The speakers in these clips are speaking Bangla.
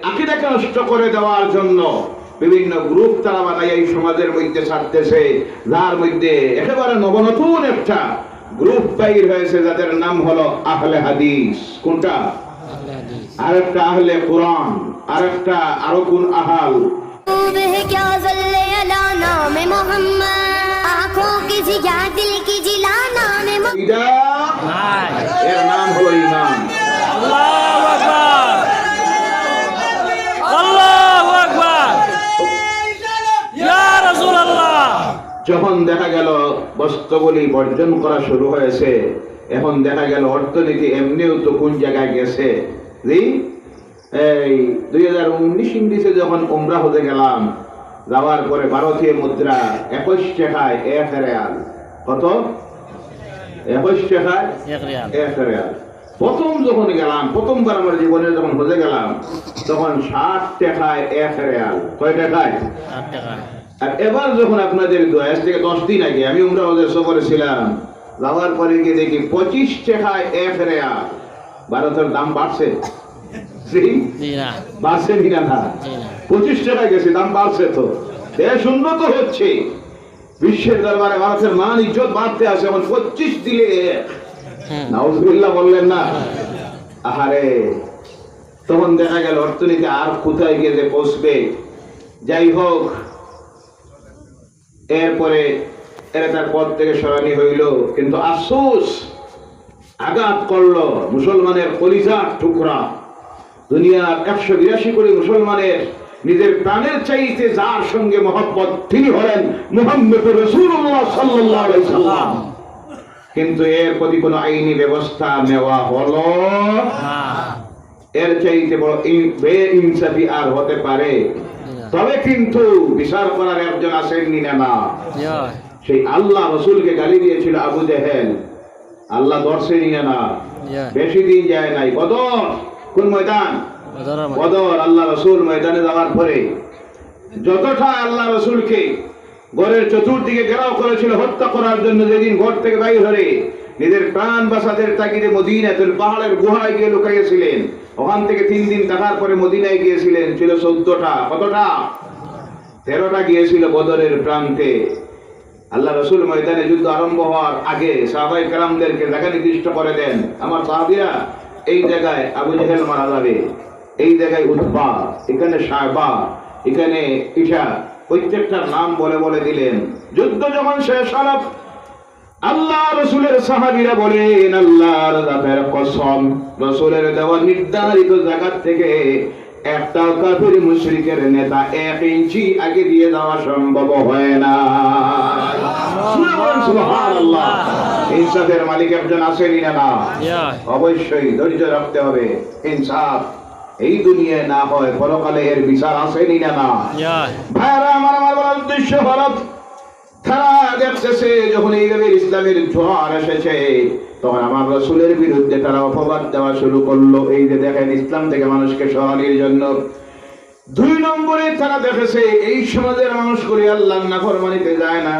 আকীদাকে নষ্ট করে দেওয়ার জন্য বিভিন্ন গ্রুপ তারা বানাই এই সমাজের মধ্যে ছাড়তেছে, যার মধ্যে একেবারে নবনতুন একটা গ্রুপ বাইর হয়েছে যাদের নাম হলো আহলে হাদিস। কোনটা? আরেকটা আহলে কোরআন, আরেকটা আরো কোন আহাল। এর নাম হলো ইমান। যখন দেখা গেল বস্তুগুলি বর্জন করা শুরু হয়েছে, এখন দেখা গেল অর্থনীতি এমনিও তো কোন জায়গায় গেছে। এই 2019 যখন উমরা হতে গেলাম, যাওয়ার পরে ভারতীয় মুদ্রা 21 টাকায় 1 রিয়াল। কত? 21 টাকায় 1 রিয়াল। প্রথম যখন গেলাম, প্রথমবার আমার জীবনে যখন হতে গেলাম, তখন 60 টাকায় 1 রিয়াল। কয় টাকায়? 60 টাকা। আর এবার যখন আপনাদের আজ থেকে 10 দিন আগে আমি উমরা হজের সফরে ছিলাম, যাওয়ার পরে গিয়ে দেখি 25 টাকায় 1 রিয়াল। ভারতের দাম বাড়ছে? বাড়ছে কিনা? না, 25 টাকায় গেছে, দাম বাড়ছে। তো দেশ উন্নত হচ্ছে, বিশ্বের দরবারে ভারতের মান ইজ্জত বাড়তে আছে। এখন 25 দিলে নাউজুবিল্লাহ বললেন না? আহারে, তখন দেখা গেল অর্থনীতি আর কোথায় গিয়ে যে পৌঁছবে। যাই হোক, এরপরে এরা তার পদ থেকে সরানি হইল, কিন্তু আফসোস, আঘাত করলো মুসলমানের কলিজার টুকরা। দুনিয়ার 182 কোটি মুসলমানের নিজের প্রাণের চাইতে যার সঙ্গে মহব্বত, তিনি হলেন মুহাম্মদ রাসূলুল্লাহ সাল্লাল্লাহু আলাইহি সাল্লাম। কিন্তু এর প্রতি কোনো আইনি ব্যবস্থা নেওয়া হলো না। এর চাইতে বড় বেইনসাফি আর হতে পারে? তবে কিন্তু বিচার করার একজন আসেননি না? সেই আল্লাহ রসুলকে গালি দিয়েছিল আবু জেহেল, আল্লাহ ধরছেনি না? বেশি দিন যায় নাই, বদর। কোন ময়দান? বদর। আল্লাহ রসুল ময়দানে যাওয়ার পরে যতটা আল্লাহ রসুলকে ঘরের চতুর্দিকে ঘেরাও করেছিল হত্যা করার জন্য, যেদিন ঘর থেকে বাইর হয়ে নিজের প্রাণ বাঁচাদের তাগিদে মদিনাতুল পাহাড়ের গুহায় গিয়ে লুকাইয়েছিলেন। ওখান থেকে 3 দিন থাকার পরে মদিনায় গিয়েছিলেন, ছিল 14টা। কতটা? 13টা গিয়েছিল বদরের প্রান্তে। আল্লাহ রসুল ময়দানে যুদ্ধ আরম্ভ হওয়ার আগে সাহাবায়ে কেরামদেরকে জায়গা নির্দিষ্ট করে দেন, আমার সাহাবীরা এই জায়গায় আবু জেহেল মারা যাবে, এই জায়গায় উতবা, এখানে শায়বা, এখানে ঈশা, প্রত্যেকটার নাম বলে বলে দিলেন। যুদ্ধ যখন শেষ হল, আল্লাহ রসুলের সাহাবীরা বলেন, আল্লাহর জাতের কসম, রসুলের দেওয়া নির্ধারিত জায়গা থেকে একটা কাফির মুশরিকের নেতা 1 ইঞ্চি আগে দিয়ে যাওয়া সম্ভব হয় না। সুবহানাল্লাহ। ইনসাফের মালিক একজন আছেনই না? অবশ্যই ধৈর্য রাখতে হবে। ইনসাফ এই দুনিয়ায় না হয়, পরকালে এর বিচার আসেনি না? ভাইরা আমার, বলার উদ্দেশ্য হলো, তারা দেখতেছে যখন এইভাবে ইসলামের জোয়ার এসেছে, তখন আমার রাসূলের বিরুদ্ধে তারা অপবাদ দেওয়া শুরু করলো। এই যে দেখেন, ইসলাম থেকে মানুষকে সরানোর জন্য 2 নম্বরে তারা দেখেছে এই সমাজের মানুষগুলি আল্লাহর নাফরমানিতে যায় না।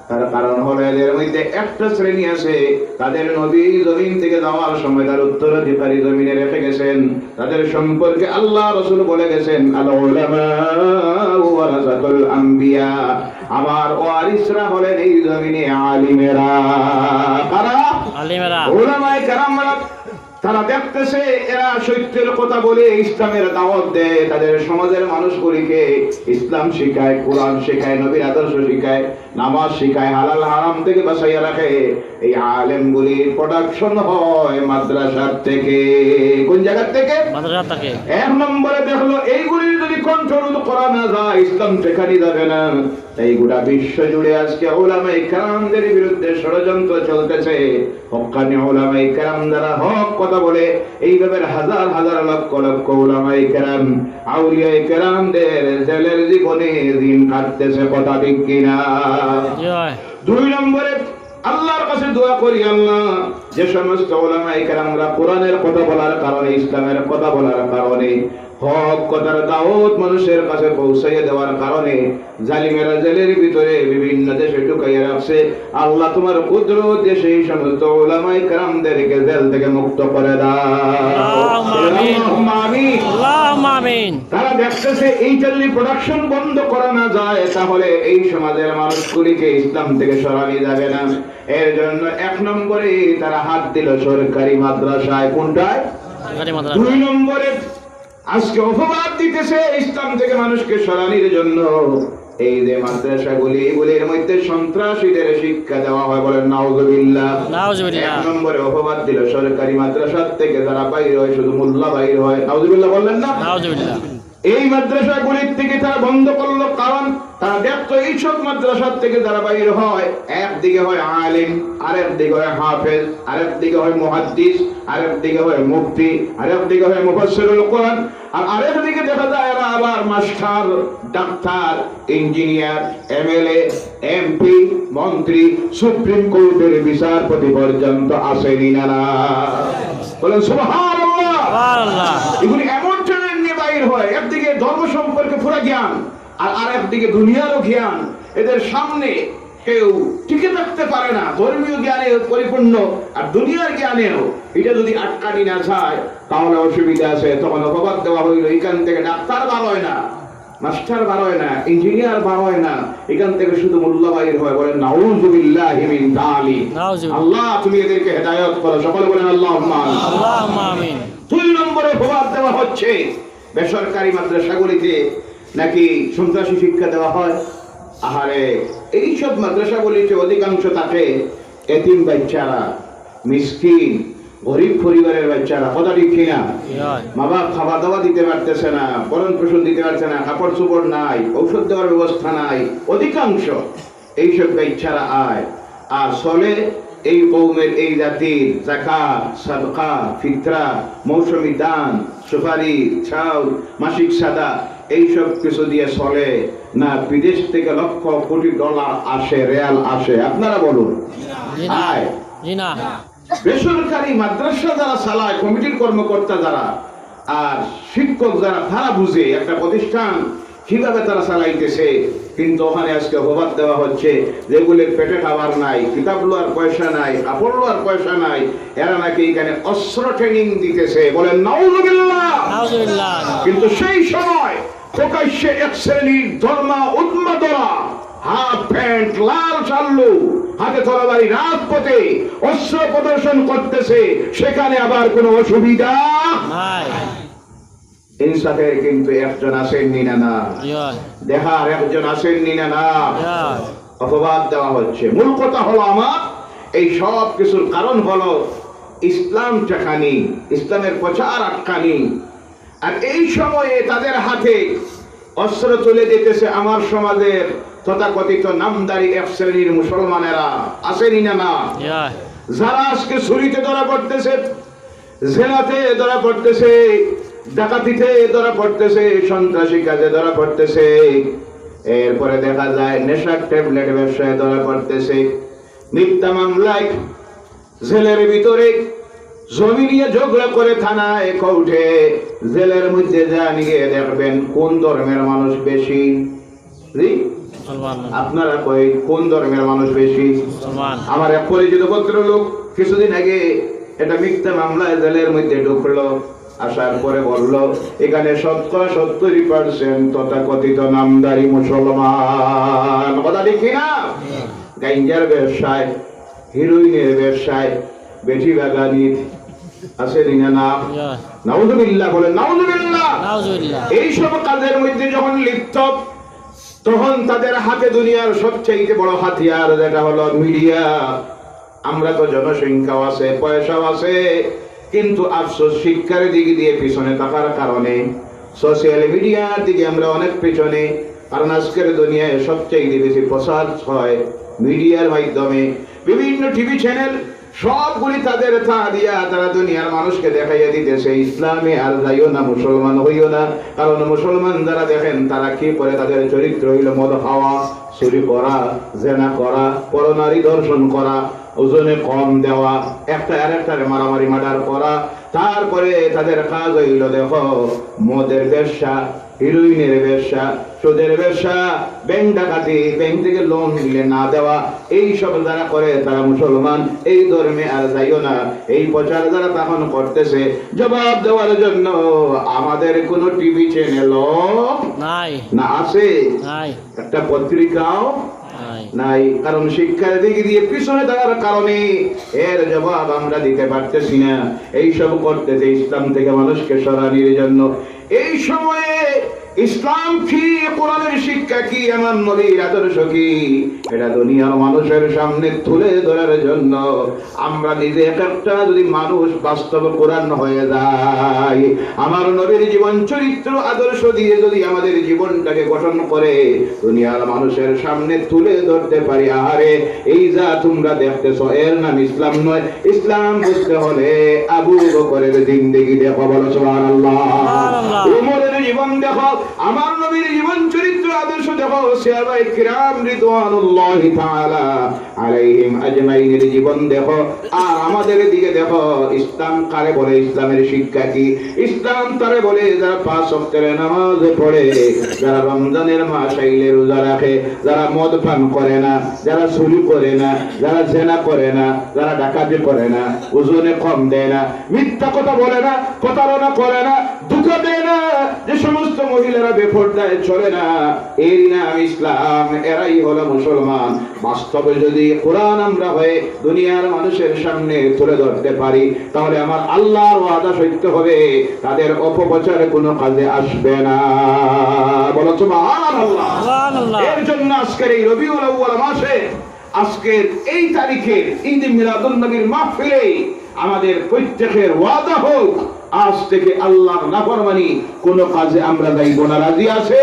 তার কারণ হলো এদের মধ্যে একটা শ্রেণী আছে, তাদের নবী জমিন থেকে যাওয়ার সময় তার উত্তরাধিকারী জমিনে রেখে গেছেন। তাদের সম্পর্কে আল্লাহ রাসূল বলে গেছেন, আল উলামা ওয়ারাসাতুল আম্বিয়া, আমার ওয়ারিসরা হলেন এই জমিনে আলিমেরা। কারা? আলিমেরা, উলামায়ে কেরামরা। তারা দেখতেছে এরা সত্যের কথা বলে ইসলামের দাওয়াত দেয়, তাদের সমাজের মানুষগুলিকে ইসলাম শিখায়, কোরআন শিখায়, নবীর আদর্শ শিখায়, নামাজ শিখায়, হালাল হারাম থেকে বাঁচাইয়া রাখে। এই আলেমগুলির প্রোডাকশন হয় মাদ্রাসার থেকে। কোন জায়গা থেকে? মাদ্রাসা থেকে। 1 নম্বরে দেখলো, এইগুলি যদি কন্ট্রোল করা না যায়, ইসলাম সেখানে যাবে না। তাই গোটা বিশ্ব জুড়ে আজকে উলামায়ে কেরামদের বিরুদ্ধে ষড়যন্ত্র চলতেছে। হক্কানি উলামায়ে কেরাম যারা হক কথা বলে, এইভাবে হাজার হাজার লক্ষ লক্ষ উলামায়ে কেরাম, আউলিয়ায়ে কেরামদের জেলের জীবনে দিন কাটতেছে। কথা ঠিক কিনা? 2 নম্বরে আল্লাহর কাছে দোয়া করি, আল্লাহ যে সমস্ত উলামায়ে কেরামরা কোরআনের কথা বলার কারণে, ইসলামের কথা বলার কারণে, হক কথার দাওয়াত মানুষের কাছে পৌঁছাইয়ে দেওয়ার কারণে জালিমেরা জেলের ভিতরে বিভিন্ন দেশে ঢুকাইয়া রাখছে, আল্লাহ তোমার কুদরতে সেই সমস্ত উলামায়ে কেরামদেরকে জেল থেকে মুক্ত করে দাও। আল্লাহুম্মা আমিন, আল্লাহুম্মা আমিন। তারা দেখতেছে এই যদি প্রোডাকশন বন্ধ করা না যায় তাহলে এই সমাজের মানুষগুলিকে ইসলাম থেকে সরানো যাবে না। এর জন্য 1 নম্বরে তারা হাত দিল সরকারি মাদ্রাসায়। কোনটায়? 2 নম্বরে আজকে অপবাদ দিতেছে ইসলাম থেকে মানুষকে সরানোর জন্য এই যে মাদ্রাসাগুলি, এগুলির মধ্যে সন্ত্রাসীদের শিক্ষা দেওয়া হয়। বলেন নাউজুবিল্লাহ। 1 নম্বরে অপবাদ দিল সরকারি মাদ্রাসা থেকে যারা বাইরে হয় শুধু মোল্লা বাইরে হয়। নাউজুবিল্লাহ বললেন না? নাউজুবিল্লাহ। এই মাদ্রাসাগুলির থেকে তারা বন্ধ করলো, কারণ তারা দেখতো এইসব মাদ্রাসার থেকে যারা বাইরে হয়, একদিকে হয় আলিম, আরেক দিকে হয় হাফেজ, আরেক দিকে হয় মুহাদ্দিস, আরেক দিকে হয় মুফতি, আরেক দিকে হয় মুফাসসিরুল কোরআন, আর আরেক দিকে দেখা যায় এরা আবার master, doctor, engineer, MLA, MP, মন্ত্রী, সুপ্রিম কোর্টের বিচারপতি পর্যন্ত আসেনি না। বলেন সুবহানাল্লাহ। সুবহানাল্লাহ। এগুলি এমন বাইর হয়, একদিকে ধর্ম সম্পর্কে পুরা জ্ঞান আর আরেকদিকে দুনিয়ারও জ্ঞান। এদের সামনে কেউ টিকে থাকতে পারে না, ধর্মীয় জ্ঞানে পরিপূর্ণ আর দুনিয়ার জ্ঞানেও। এটা যদি আটকানি না যায় তাহলে অসুবিধা আছে। তখন অপবাদ দেওয়া হইল এখান থেকে ডাক্তার বার হয় না, মাস্টার বার হয় না, ইঞ্জিনিয়ার বার হয় না, এখান থেকে শুধু মোল্লা বাইর হয়। বলেন নাউযুবিল্লাহি মিন যালিক। আল্লাহ তুমি এদেরকে হেদায়েত করো। সকলে বলেন আল্লাহুম্মা আমিন। 2 নম্বরে অপবাদ দেওয়া হচ্ছে বেসরকারি মাদ্রাসাগুলিতে নাকি সন্ত্রাসী শিক্ষা দেওয়া হয়। আহারে, এইসব মাদ্রাসাগুলিতে অধিকাংশ থাকে এতিম বাচ্চারা, মিসকিন, গরিব পরিবারের বাচ্চারা। কথা ঠিক কিনা? মা বাপ খাওয়া দাওয়া দিতে পারতেছে না, ভরণ পোষণ দিতে পারছে না, কাপড় চোপড় নাই, ঔষধ দেওয়ার ব্যবস্থা নাই। অধিকাংশ এইসব বাচ্চারা আয় আর চলে এই কওমের, এই জাতির যাকাত, সাদকা, ফিতরা, মৌসুমী দান, সুপারি, চাউল, মাসিক সাদা এইসব কিছু দিয়ে চলে না। বিদেশ থেকে লক্ষ কোটি ডলার আসে, রিয়াল আসে। আপনারা বলুন আয়। বেসরকারি মাদ্রাসা যারা চালায়, কমিটির কর্মকর্তা যারা আর শিক্ষক যারা, তারা বুঝে একটা প্রতিষ্ঠান কিভাবে তারা চালাইতেছে। কিন্তু ওখানে আজকে অপবাদ দেওয়া হচ্ছে যেগুলির পেটে খাবার নাই, কিতাব লোয়ার পয়সা নাই, কাপড় লোয়ার পয়সা নাই, এরা নাকি এখানে অস্ত্র ট্রেনিং দিতেছে। বলেন নাউযুবিল্লাহ। কিন্তু সেই সময় প্রকাশ্যে এক শ্রেণীর ধর্মা উন্মাদরা হাফ প্যান্ট, লাল চাল্লু, হাতে তরবারি, রাজপথে অস্ত্র প্রদর্শন করতেছে। সেখানে আবার কোনো অসুবিধা নাই। ইনসাফের কিন্তু একজন আসেননি না, দেখার একজন আসেননি না। অপবাদ দেওয়া হচ্ছে। মূল কথা হলো আমার এই সব কিছুর কারণ হলো ইসলাম ঠেকানি, ইসলামের প্রচার আটকানি। আর এই সময়ে তাদের হাতে অস্ত্র তুলে দিতেছে আমার সমাজের তথাকথিত নামদারি এক শ্রেণীর মুসলমানেরা। আসেনি না? যারা আজকে ছুরিতে ধরা পড়তেছে, জেলাতে ধরা পড়তেছে, ডাকাতিতে ধরা পড়তেছে, সন্ত্রাসী কাজে ধরা পড়তেছে, এরপরে দেখা যায় নেশার ট্যাবলেট ব্যবসায় ধরা পড়তেছে, মিথ্যা মামলায় জেলের ভিতরে জমি নিয়ে ঝগড়া করে থানায় কোর্টে, জেলের মধ্যে যা নিয়ে দেখবেন কোন ধর্মের মানুষ বেশি। আপনারা কই কোন ধর্মের মানুষ বেশি? আমার এক পরিচিত ভদ্রলোক কিছুদিন আগে এটা মিথ্যা মামলায় জেলের মধ্যে ঢুকলো। আসার পরে বলল এখানে 70% তথাকথিত নামদারি মুসলমান। কথা ঠিক কিনা? গাঞ্জার ব্যবসায়, হিরোইনের ব্যবসায়, বেটি বাগানির আছে না? নাউযুবিল্লাহ। বলেন নাউযুবিল্লাহ। এইসব কাজের মধ্যে যখন লিপ্ত, তখন তাদের হাতে দুনিয়ার সবচেয়ে বড় হাতিয়ার যেটা হলো মিডিয়া। আমরা তো জনসংখ্যাও আছে, পয়সাও আছে, কিন্তু আফসোস শিক্ষার দিক দিয়ে পিছনে থাকার কারণে সোশ্যাল মিডিয়ার দিকে আমরা অনেক পিছনে। কারণ আজকের দুনিয়ায় সবচেয়ে বেশি প্রচার হয় মিডিয়ার মাধ্যমে। বিভিন্ন টিভি চ্যানেল সবগুলি তাদের তা দিয়া তারা দুনিয়ার মানুষকে দেখাইয়া দিতেছে ইসলামে আর যাইও না, মুসলমান হইও না। কারণ মুসলমান যারা দেখেন তারা কি করে, তাদের চরিত্র হইল মদ খাওয়া, চুরি করা, জেনা করা, পরনারী দর্শন করা, ওজনে কম দেওয়া, একটা আরেকটারে মারামারি মার্ডার করা। তারপরে তাদের কাজ হইল দেখো মদের ব্যবসা, হিরোইনের ব্যবসা, সুদের ব্যবসা, ব্যাংক ডাকাতি, ব্যাংক থেকে লোন দিলে না দেওয়া, এই সব যারা করে তারা মুসলমান, এই ধর্মে আর যাইও না। এই প্রচার যারা তখন করতেছে, জবাব দেওয়ার জন্য আমাদের কোন টিভি চ্যানেল নাই না আছে, নাই একটা পত্রিকাও নাই নাই। কারণ শিক্ষার দিকে দিয়ে পিছনে দেওয়ার কারণে এর জবাব আমরা দিতে পারতেছি না। এইসব করতেছে ইসলাম থেকে মানুষকে সরানোর জন্য। এই সময়ে ইসলাম কি, কোরআনের শিক্ষা কি, আমার নবীর আদর্শ কি, এটা দুনিয়ার মানুষের সামনে তুলে ধরার জন্য আমরা নিজে একটা যদি মানুষ বাস্তব কোরআন হয়ে যায়, আমার নবীর জীবন চরিত্র আদর্শ দিয়ে যদি আমাদের জীবনটাকে গঠন করে দুনিয়ার মানুষের সামনে তুলে ধরতে পারি, আহারে এই যা তোমরা দেখতেছ এর নাম ইসলাম নয়। ইসলাম বুঝতে হলে আবু বকরের জিন্দেগি দেখো, বলো সুবহানাল্লাহ। উমরের জীবন দেখো, আমার নবীর জীবন চরিত্র আদর্শ দেখো, সাহাবায়ে কিরাম রিদওয়ানুল্লাহি তাআলা আলাইহিম আজমাইনের জীবন দেখো। আর আমাদের দিকে দেখো, ইসলাম কারে বলে, ইসলামের শিক্ষা কি? ইসলাম তারে বলে যারা 5 ওয়াক্তের নামাজ পড়ে, যারা রমজানের মাস আইলে রোজা রাখে, যারা মদ পান করে না, যারা চুরি করে না, যারা জেনা করে না, যারা ডাকাতি করে না, ওজনে কম দেয় না, মিথ্যা কথা বলে না, প্রতারণা করে না, ধোঁকা দেয় না, যে সমস্ত মহিলারা বেপরদায় চলে না, এর নাম ইসলাম, এরাই হলো মুসলমান। বাস্তবে যদি কোরআন আমরা হয়ে দুনিয়ার মানুষের সামনে তুলে ধরতে পারি, তাহলে আমার আল্লাহর ওয়াদা সত্য হবে, তাদের অপপ্রচার কোনো কাজে আসবে না। বলো সুবহানাল্লাহ। সুবহানাল্লাহ। এর জন্য আজকের এই রবিউল আউয়াল মাসে, আজকের এই তারিখে ঈদ মিলাদুন নবীর মাহফিলে আমাদের প্রত্যেকের ওয়াদা হোক, আজ থেকে আল্লাহর নাফরমানি কোন কাজে আমরা যাইব না। রাজি আছে?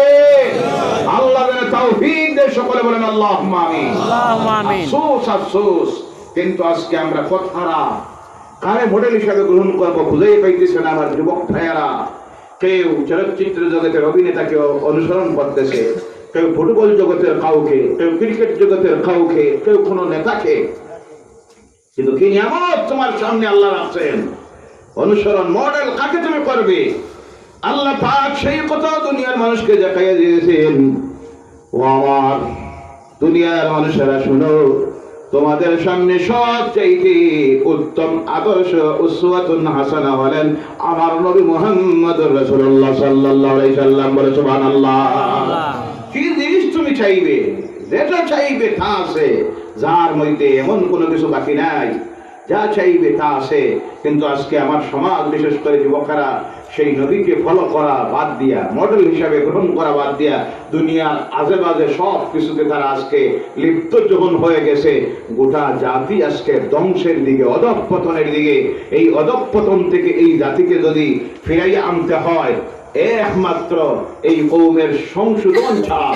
আল্লাহ যেন তৌফিক দেয়, সকলে বলেন আল্লাহুম্মা আমিন। আল্লাহুম্মা আমিন। আফসোস আফসোস, কিন্তু আজকে আমরা কথারা কারে মডেল হিসাবে গ্রহণ করবো খুঁজেই পাইতেছে না। আমার যুবক ভাইয়েরা, কেউ চলচ্চিত্র জগতের অভিনেতাকে অনুসরণ করতেছে, কেউ ফুটবল জগতের কাউকে, কেউ ক্রিকেট জগতের কাউকে, কেউ কোনো নেতাকে। কিন্তু কি নিয়ামত তোমার সামনে আল্লাহ রাখছেন, অনুসরণ মডেল কাকে তুমি করবে? আল্লাহ পাক সেই কথা দুনিয়ার মানুষকে দেখাইয়া দিয়েছেন। ও আমার দুনিয়ার মানুষেরা শুনো, তোমাদের সামনে সবচাইতে উত্তম আদর্শ উসওয়াতুন হাসানা হলেন আমার নবী মুহাম্মদুর রাসূলুল্লাহ সাল্লাল্লাহু আলাইহি সাল্লাম। বলে সুবহানাল্লাহ। কি জিনিস তুমি চাইবে, যেটা চাইবে তা আছে, যার মধ্যে এমন কোনো কিছু বাকি নাই, যা চাইবে তা আছে। কিন্তু আজকে আমার সমাজ, বিশেষ করে যুবকেরা, সেই নবীকে ফলো করা বাদ দিয়া, মডেল হিসাবে গ্রহণ করা বাদ দিয়া দুনিয়ার আজে বাজে সব কিছুতে তারা আজকে লিপ্ত যখন হয়ে গেছে। গোটা জাতি আজকে ধ্বংসের দিকে, অধঃপতনের দিকে। এই অধঃপতন থেকে এই জাতিকে যদি ফিরাইয়া আনতে হয়, একমাত্র এই কওমের সংশোধন ছাড়া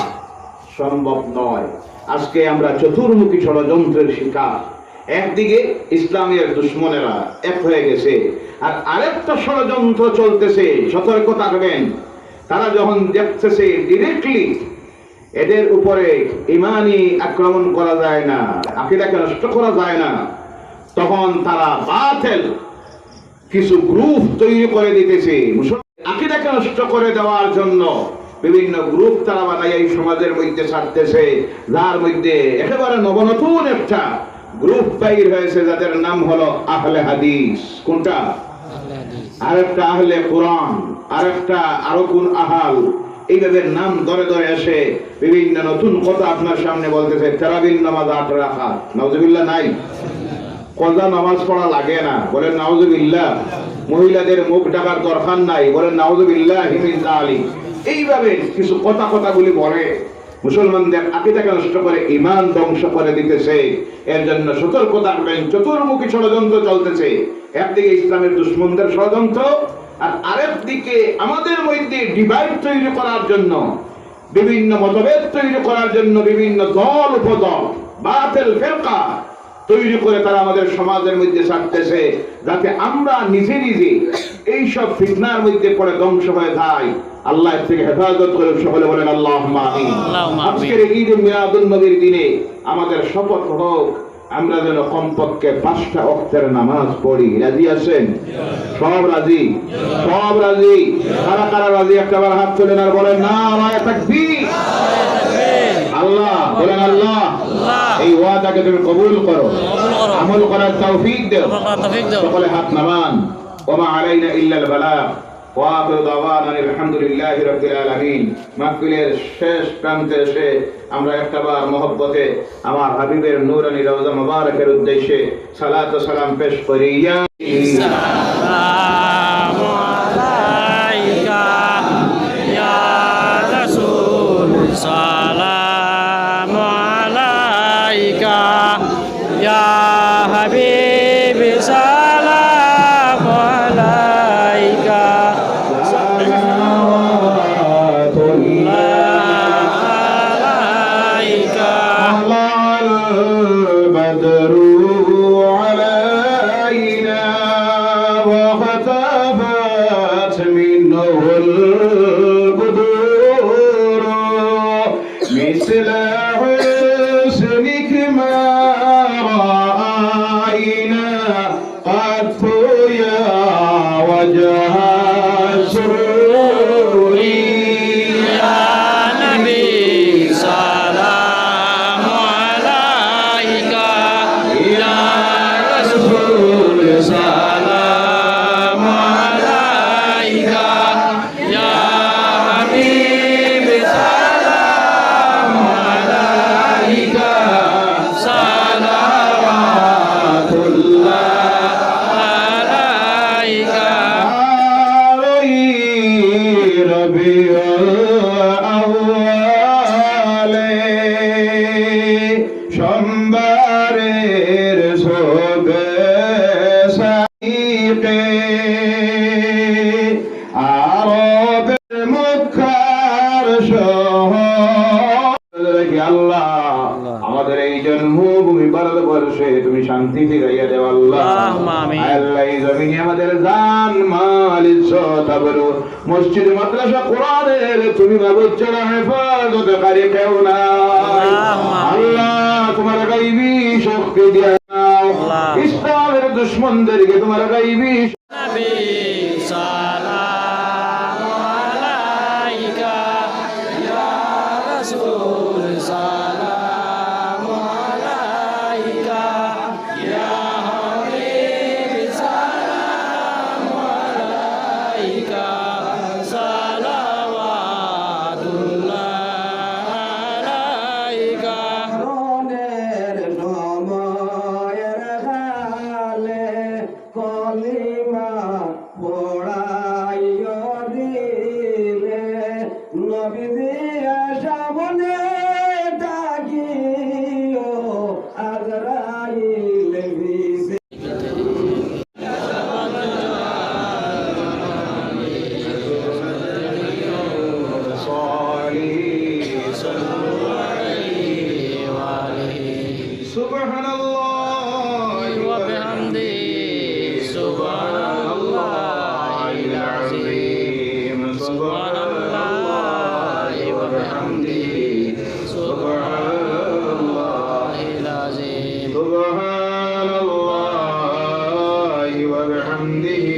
সম্ভব নয়। আজকে আমরা চতুর্মুখী ষড়যন্ত্রের শিকার। একদিকে ইসলামের দুশ্মনেরা এক হয়ে গেছে, আর আরেকটা ষড়যন্ত্র চলতেছে। সতর্ক থাকবেন, তারা যখন দেখতেছে ডিরেক্টলি এদের উপরে ইমানি আক্রমণ করা যায় না, আকীদাকে নষ্ট করা যায় না, তখন তারা বাতিল কিছু গ্রুপ তৈরি করে দিতেছে। আকীদাকে নষ্ট করে দেওয়ার জন্য বিভিন্ন গ্রুপ তারা বানাই এই সমাজের মধ্যে ছাড়তেছে, যার মধ্যে একেবারে নবনতুন একটা গ্রুপ বাইর হয়েছে, যাদের নাম হলো আহলে হাদিস। কোনটা? আরেকটা আহলে কোরআন, আরেকটা আরো কোন আহাল, এইভাবে নাম ধরে ধরে এসে বিভিন্ন নতুন কথা আপনার সামনে বলতেছে। তারাবির নামাজ 8 রাকাত, নাউজুবিল্লাহ নাই। কজা নামাজ পড়া লাগে না, বলেন নাউজুবিল্লাহ। মহিলাদের মুখ ঢাকার দরকার নাই, বলেন নাউজুবিল্লাহি মিন যালিক। এইভাবে কিছু কথাগুলি বলে মুসলমানদের আকীদাকে নষ্ট করে, ঈমান ধ্বংস করে দিতেছে। এর জন্য সতর্ক থাকবেন, চতুর্মুখী ষড়যন্ত্র চলতেছে। একদিকে ইসলামের দুশমনদের ষড়যন্ত্র, আর আরেকদিকে আমাদের মধ্যে ডিভাইড তৈরি করার জন্য, বিভিন্ন মতভেদ তৈরি করার জন্য বিভিন্ন দল উপদল, বাতিল ফিরকা তৈরি করে তারা আমাদের সমাজের মধ্যে ছাড়তেছে, যাতে আমরা নিজে নিজে এইসব ফিতনার মধ্যে পড়ে ধ্বংস হয়ে যাই। আল্লাহ এর থেকে হেফাজত করে, সকলে বলেন আল্লাহুম্মা আমিন। আজকের ঈদ মিলাদুন নবীর দিনে আমাদের শপথ হোক, আমরা যেন কমপক্ষে 5টা ওয়াক্তের নামাজ পড়ি। রাজি আছেন? সব রাজি? সব রাজি? কারা কারা রাজি একটাবার হাত তুলেন আর বলেন নারায়ে তাকবীর। আল্লাহ বলেন আল্লাহ এই ওয়াদাকে তুমি কবুল করো, আমল করার তৌফিক দাও। সকলে হাত নামান। ওয়া মা আলাইনা ইল্লাল বালাগ ওয়া আখিরু দাওয়ানা আলহামদুলিল্লাহি রাব্বিল আলামিন। মাহফিলের শেষ প্রান্তে এসে আমরা একটাবার মহব্বতে আমার হাবিবের নূরানী রওজা মুবারকের উদ্দেশ্যে সালাত ও সালাম পেশ করি। ইয়া সালামু আলাইকা ইয়া রাসূল, সালামু আলাইকা ইয়া হাবিব, সালামু আলাইকা البدر علينا وختفت منه البدور مثل حسنك ما رأينا قد يا وجه السرور يا نبي سلام عليك يا رسول سلام عليك يا حبيب سلام عليك صلوات الله عليك ربيع الأول সোমবারের শোভে সাইকে আরবের মুখার শহর। আল্লাহ আমাদের এই জন্মভূমি ভারতবর্ষে তুমি শান্তি ফিরাইয়া দেও আল্লাহ। আল্লাহুম্মা আমিন। আল্লাহ এই জমিনে আমাদের জান মাল ইজ্জত আবরু মসজিদ মাদ্রাসা কোরআনের তুমি মাবুদ ছাড়া হেফাজতকারী কেউ না। আল্লাহুম্মা আমিন। আল্লাহ তোমার গায়বী শক্তি দিয়া নাও, আল্লাহ। ইসলামের দুশমনদেরকে তোমার গায়বী نبي سلام عليك يا رسول سلام عليك يا حبيب سلام عليك صلوات الله عليك মনের সময়ের গালে কলিমা পড়াইও দিলে নবীজি সামনে ডাকিও আজরাইল ভিসে سبحان الله وبحمده سبحان الله العظيم سبحان الله وبحمده سبحان الله العظيم سبحان الله وبحمده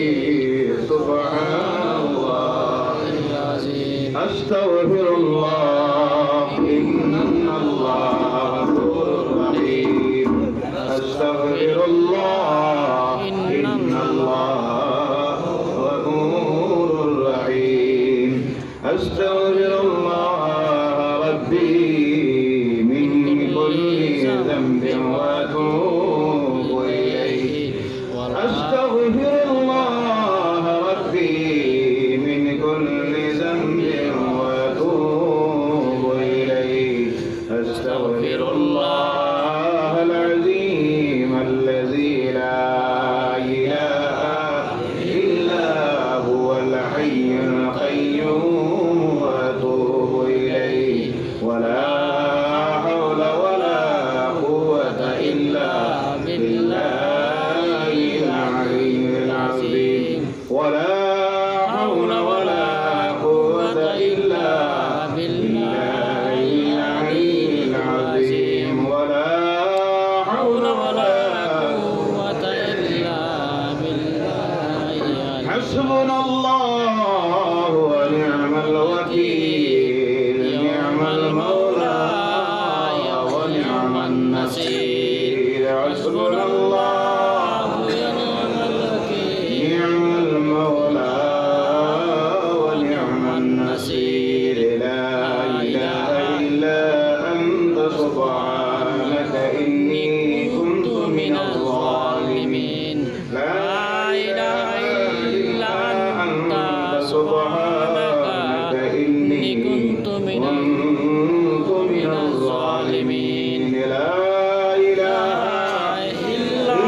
سبحان الله العظيم أستغفر الله إن الله غفور رحيم أستغفر الله إن الله غفور رحيم أستغفر الله ربي من كل ذنب وأتوب إليه أستغفر الله ربي من كل ذنب وأتوب إليه أستغفر الله العظيم الذي لا إله إلا هو الحي القيوم وأتوب إليه الوكيل نعم المولى ونعم النصير حسبنا الله ونعم الوكيل نعم المولى ونعم النصير لا إله إلا أنت سبحانك إني كنت من الظالمين لا إله إلا أنت سبحانك إني كنت من الظالمين لا إله إلا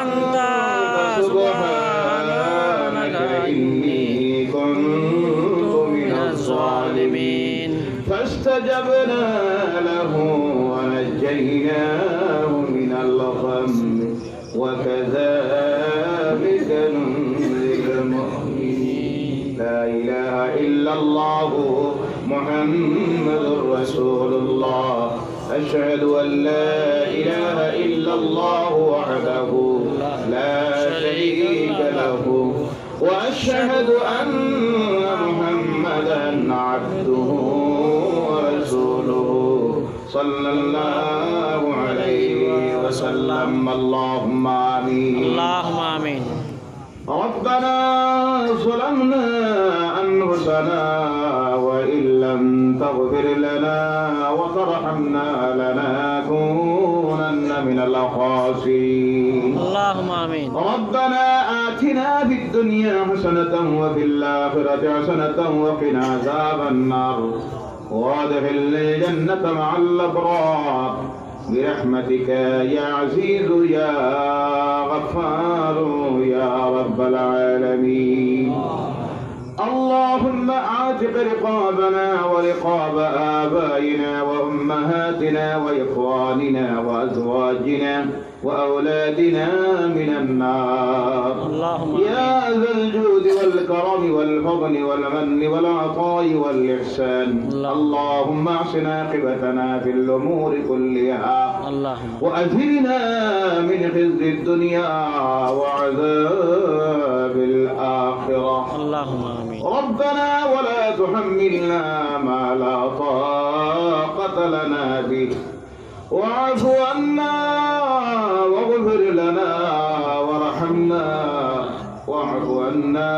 أنت سبحانك إني كنت من الظالمين فاستجبنا له ونجيناه من الغم وكذلك ننجي المؤمنين لا إله إلا الله محمد رسول الله أشهد أن لا إله إلا الله وحده لا شريك له وأشهد أن محمدا عبده ورسوله صلى الله عليه وسلم اللهم آمين اللهم آمين ربنا ظلمنا أنفسنا وإن لم تغفر لنا وترحمنا لنكونن من الخاسرين اللهم آمين ربنا آتنا في الدنيا حسنة وفي الآخرة حسنة وقنا عذاب النار وادخلنا الجنة مع الأبرار برحمتك يا عزيز يا غفار يا رب العالمين اللهم اعتق رقابنا ورقاب آبائنا وأمهاتنا وإخواننا وأزواجنا وأولادنا من النار اللهم يا ذا الجود والكرم والفضل والمن والعطاء والإحسان اللهم احسن عاقبتنا في الأمور كلها اللهم وأجرنا من خزي الدنيا وعذاب الآخرة اللهم آمين ربنا ولا تحملنا ما لا طاقة لنا به واعف عنا واغفر لنا وارحمنا واعف عنا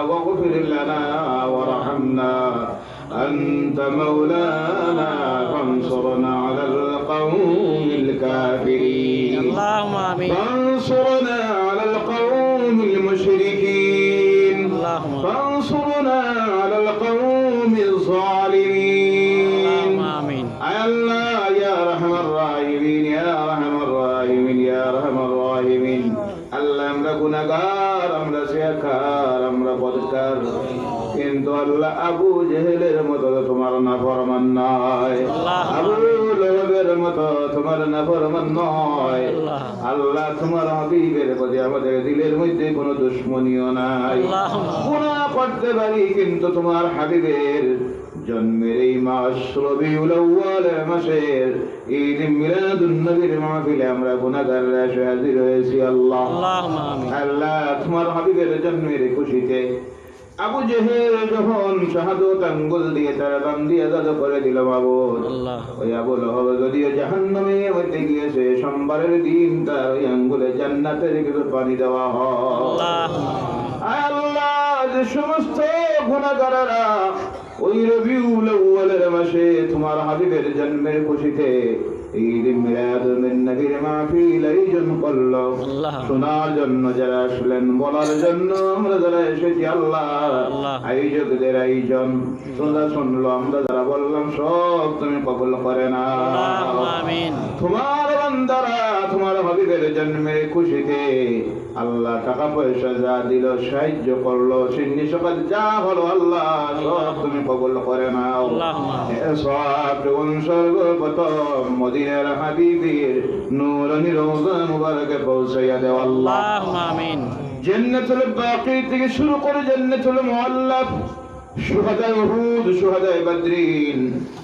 واغفر لنا وارحمنا أنت مولانا فانصرنا على القوم الكافرين اللهم آمين فانصرنا على القوم المشركين اللهم فانصرنا على القوم الظالمين اللهم آمين أي الله يا رحم الراحمين يا رحم الراحمين يا رحم الراحمين আল্লাহ আমরা গুনাহগার আমরা শিয়াকার আমরা বদকার কিন্তু আল্লাহ আবু জেহেলের মতো তোমার নাফরমান নয় আবু লহবের মতো তোমার নাফরমান নয় আল্লাহ তোমার হাবিবের প্রতি আমাদের দিলের মধ্যে কোনো দুশ্মনীয় নাই গুনাহ করতে পারি কিন্তু তোমার হাবিবের জন্মের এই মাস রবিউল আউয়াল মাসের ঈদ মিলাদুন নবীর মাহফিলে আমরা গুনাহগাররা এসে হাজির হয়েছি আল্লাহ اللهم آمين আল্লাহ তোমার হাবিবের জন্মের খুশিতে আবু জেহেল যখন শাহাদত আঙ্গুল দিয়ে তারা দাম দিয়ে আজাদ করে দিল মাবুদ الله ওই আবু লহব যদিও জাহান্নামে মধ্যে গিয়েছে সোমবারের দিন তার ওই আঙ্গুলে জান্নাতের কিছু পানি দেওয়া হয় اللهم আয় আল্লাহ যে সমস্ত গুনাহগাররা ওই রবিউল আউয়ালের মাসে তোমার হাবিবের জন্মের খুশিতে ঈদ মিলাদুন নবীর মাহফিল আয়োজন করলো الله শোনার জন্য যারা আসলেন বলার জন্য আমরা যারা এসেছি আল্লাহ আয়োজকদের আয়োজন শোনা শুনলো আমরা যারা বললাম সব তুমি কবুল করে না اللهم آمين তোমার বান্দারা তোমার হাবিবের জন্মের খুশিতে আল্লাহ টাকা পয়সা যা দিল সাহায্য করলো সিন্নি সকাল যা হলো আল্লাহ সব তুমি কবুল করে নাও اللهم সব যখন সর্বপ্রথম মদিনার হাবিবের নূরানি রওজা মুবারকে পৌঁছাইয়া দেও আল্লাহ اللهم آمين জান্নাতুল বাকি থেকে শুরু করে জান্নাতুল মুআল্লাফ শুহাদায়ে উহুদ, শুহাদায়ে বদরিন,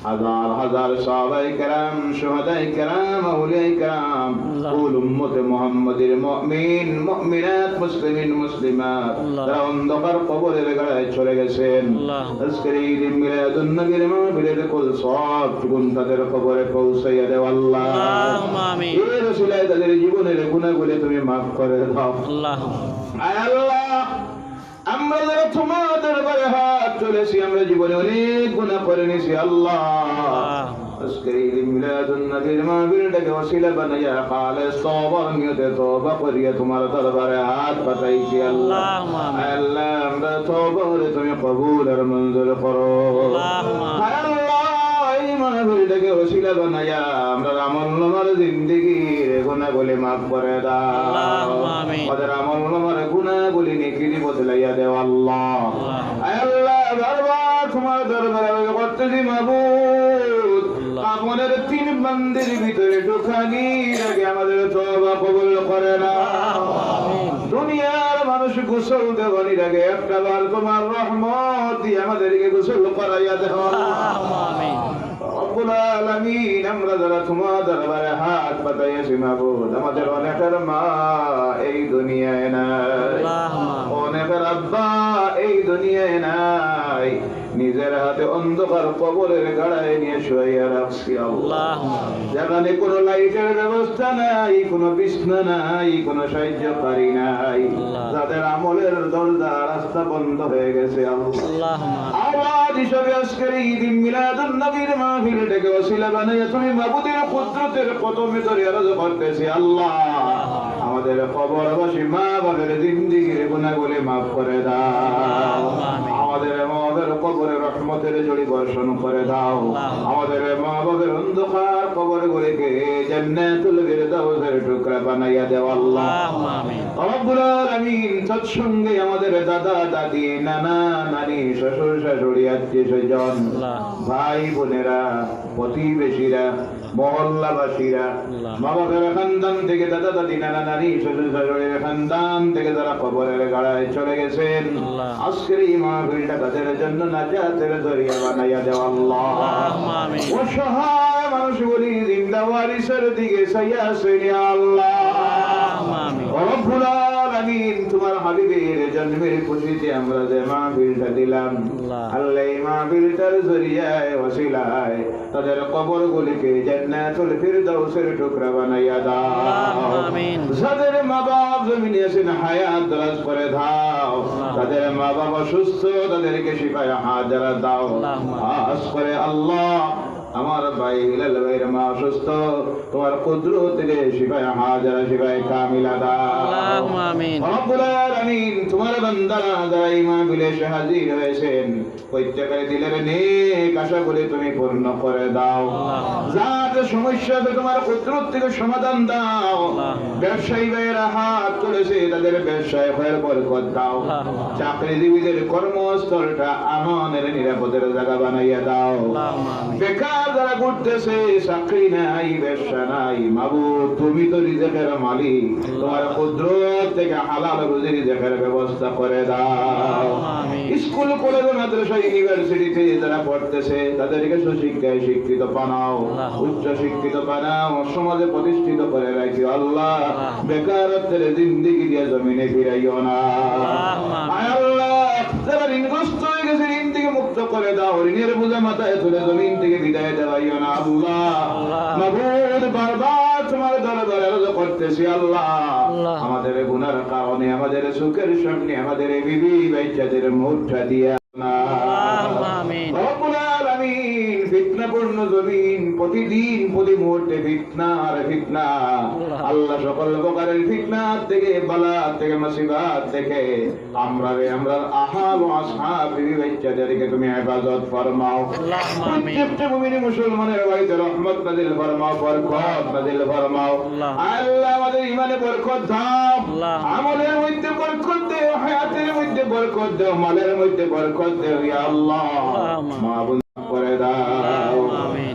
হাজার হাজার সাহাবায়ে কেরাম, শুহাদায়ে কেরাম, আউলিয়ায়ে কেরাম, আল্লাহ। কুল উম্মতে মুহাম্মাদের মুমিন, মুমিনাত, মুসলিমিন, মুসলিমাত, আল্লাহ। যারা অন্ধকার কবরের গাড়ায় চলে গেছেন, আল্লাহ। আজকের এই ঈদে মিলাদুন নবীর মাহফিলের কুল সওয়াবটুকুন তাদের কবরে পৌঁছাইয়া দেও আল্লাহ। আল্লাহুম্মা আমিন। এর ওসিলায় তাদের জীবনের গুনাহগুলো তুমি মাফ করে দাও। আল্লাহ। আয় আল্লাহ, আমরা যারা তোমার দরবারে হাত তুলেছি, আমরা জীবনে অনেক গুনাহ করে নিয়েছি আল্লাহ। আজকের এই মিলাদুন নবীর মাহফিলটাকে ওসিলা বানাইয়া খালেস তওবার নিয়তে তওবা করিয়া তোমার দরবারে হাত পাতাইছি আল্লাহ। আল্লাহুম্মা আমিন। আয় আল্লাহ, আমরা তওবা করে তুমি কবুল আর মঞ্জুর করো। আল্লাহুম্মা আমিন। আয় আল্লাহ, এই মাহফিলটাকে ওসিলা বানাইয়া আমরা আমল নামার জিন্দেগির গুনাহগুলি মাফ করে দাও। আল্লাহুম্মা আমিন। আমাদের আমল নামার গুনাহগুলি নেকিতে বদলাইয়া দেও আল্লাহ। আল্লাহ। আয় আল্লাহ, বারবার তোমার দরবারে আমি করতেছি মাবুদ, আল্লাহ। আপনার তিন বান্দির ভিতরে ঢোকানি আগে আমাদের তওবা কবুল করে না। আমিন। দুনিয়ার মানুষ গোসল দেওয়ানির আগে একটা বার তোমার রহমত দিয়ে আমাদেরকে গোসল করাইয়া দেও। আল্লাহুম্মা আমিন। রব্বুল আলামিন, আমরা যারা তোমার দরবারে হাত পাতাইয়াছি মাবুদ, আমাদের অনেকের মা এই দুনিয়ায় নাই, আল্লাহুম্মা আমিন। অনেকের আব্বা এই দুনিয়ায় নাই, নিজের হাতে অন্ধকার কবরের গাড়ায় নিয়ে শুয়াইয়া রাখছি আল্লাহ। আল্লাহুম্মা আমিন। যেখানে কোনো লাইটের ব্যবস্থা নাই, কোনো বিছনা নাই, কোনো সাহায্যকারী নাই, আল্লাহ। যাদের আমলের দরজা রাস্তা বন্ধ হয়ে গেছে আল্লাহ। আল্লাহুম্মা আমিন। আওয়াজ হিসাবে আজকের ঈদ মিলাদুন নবীর মাহফিলটাকে ওসিলা বানাইয়া তুমি মাবুদের কুদরতের কদমে ধরে আরজ করতেছি আল্লাহ। আমাদের কবরবাসী মা বাবার জিন্দেগির গুনাহগুলি মাফ করে দাও। আমিন। আমাদের মা বাবার কবরে রহমতের জড়ি বর্ষণ করে দাও। আমাদের মা বাবার অন্ধকার কবরগুলিকে জান্নাতুল ফিরদাউসের টুকরা বানাইয়া দেও আল্লাহ। আল্লাহুম্মা আমিন। রব্বুল আলামিন, তৎসঙ্গে আমাদের দাদা দাদি, নানা নানি, শ্বশুর শাশুড়ি, আত্মীয় স্বজন, আল্লাহ। ভাই বোনেরা, প্রতিবেশীরা, মহল্লাবাসীরা, আল্লাহ। মা বাবার খানদান থেকে, দাদা দাদি, নানা নানি, শ্বশুর শাশুড়ির খানদান থেকে যারা কবরের গাড়ায় চলে গেছেন, আল্লাহ। আজকের এই মাহফিলটা তাদের জন্য নাজাতের জরিয়া বানাইয়া দেও আল্লাহ। আল্লাহুম্মা আমিন। অসহায় মানুষগুলি জিন্দা ওয়ারিসের দিকে চাইয়া আছেন ইয়া আল্লাহ। আল্লাহুম্মা আমিন। রব্বুল আলামিন, তোমার হাবিবের জন্মের খুশিতে আমরা যে মাহফিলটা দিলাম আল্লাহ। আল্লাহ, এই মাহফিলটার জরিয়ায় ওসিলায় তাদের কবরগুলিকে জান্নাতুল ফিরদাউসের টুকরা বানাইয়া দাও। আল্লাহুম্মা আমিন। যাদের মা বাপ জমিনে আছেন হায়াত দরাজ করে দাও। তাদের মা বাবা অসুস্থ, তাদেরকে শিফায়ে হাজারা দাও। আল্লাহুম্মা খাস করে আল্লাহ, আমার ভাই হিলাল ভাইয়ের মা অসুস্থ, তোমার কুদরত থেকে শিফায়ে হাজারা, শিফায়ে কামিলা দাও। আল্লাহুম্মা আমিন। রব্বুল আলামিন, তোমার বান্দারা যারা এই মাহফিলে এসে হাজির হয়েছেন, প্রত্যেকের দিলের নেক আশাগুলি তুমি পূর্ণ করে দাও। যাদের সমস্যা আছে তোমার কুদরত থেকে সমাধান দাও। ব্যবসায়ী ভাইয়েরা হাত তুলেছে, তাদের ব্যবসায় ভয়ের বরকত দাও। চাকরিজীবীদের কর্মস্থলটা আমানের নিরাপদের জায়গা বানাইয়া দাও। আল্লাহুম্মা আমিন। বেকার যারা ঘুরতেছে, চাকরি নাই, ব্যবসা নাই, মাবুদ তুমি তো রিজেকের মালিক, তোমার কুদরত থেকে হালাল রুজি রিজেকের ব্যবস্থা করে দাও। আমিন। স্কুল, কলেজ, মাদ্রাসা, ইউনিভার্সিটিতে যারা পড়তেছে তাদেরকে সুশিক্ষায় শিক্ষিত বানাও, উচ্চ শিক্ষিত বানাও, সমাজে প্রতিষ্ঠিত করে রাখি আল্লাহ। বেকারত্বের জিন্দেগি দিয়ে জমিনে ফিরাইও না। আয় আল্লাহ, যারা ঋণগ্রস্ত হয়ে গেছে ঋণ থেকে মুক্ত করে দাও। ঋণের বোঝা মাথায় তুলে জমিন থেকে বিদায় দেওয়াইও না আল্লাহ। মাবুদ, বারবার তোমার দরবারে আরজ করতেছি আল্লাহ, আমাদের গুনার কারণে, আমাদের সুখের সামনে আমাদের বিবি বাচ্চাদের মুখটা দিয়া না। আল্লাহুম্মা আমিন। রব্বুল আলামিন, ফিতনাপূর্ণ জমিন, প্রতিদিন প্রতি মুহূর্তে ফিতনা আর ফিতনা। আল্লাহ, সকল প্রকারের ফিতনা থেকে, বালা থেকে, মুসিবত থেকে আমরা আহাল ও আসহাব বিবি বাচ্চাদেরকে তুমি হেফাজত ফরমাও। আল্লাহুম্মা আমিন। প্রত্যেকটা মুমিন মুসলমানের বাড়িতে রহমত নাজিল ফরমাও, বরকত নাজিল ফরমাও। আল্লাহ, আমাদের ঈমানে বরকত দাও, আমলের মধ্যে বরকত দাও, হায়াতের মধ্যে বরকত দাও, মালের মধ্যে বরকত দাও ইয়া আল্লাহ। মাবুদ করে দাও। আমিন।